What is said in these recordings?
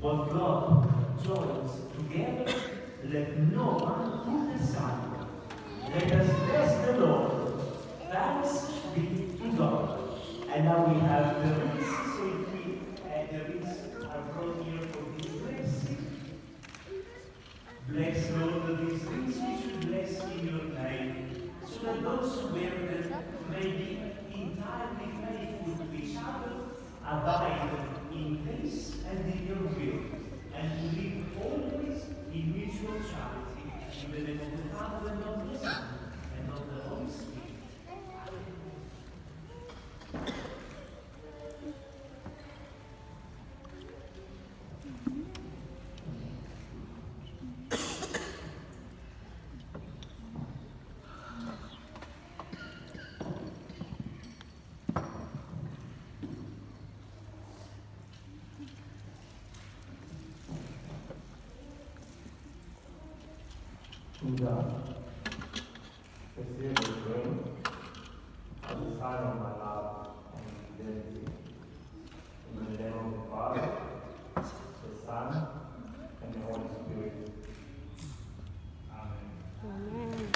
What God joins together, let no one put aside. Let us bless the Lord. Thanks be to God. And now we have the wreaths, so if the wreaths are brought here for this blessing. Bless, Lord, these wreaths we should bless in your name, so that those who wear them may be entirely faithful to each other, abide in peace and in your will, and to live always in mutual charity, in the name of the Father, and of the Son, and of the Holy Spirit. Buddha, receive this ring as a sign of my love and fidelity. In the name of the Father, the Son, and the Holy Spirit. Amen.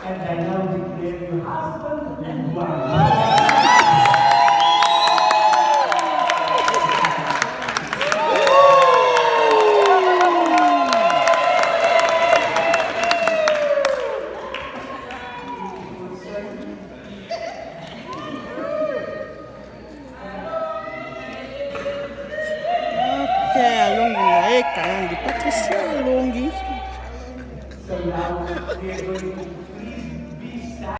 And I now declare you husband and wife. Alonghi naeka yangi Patricia Alonghi. So now we are going to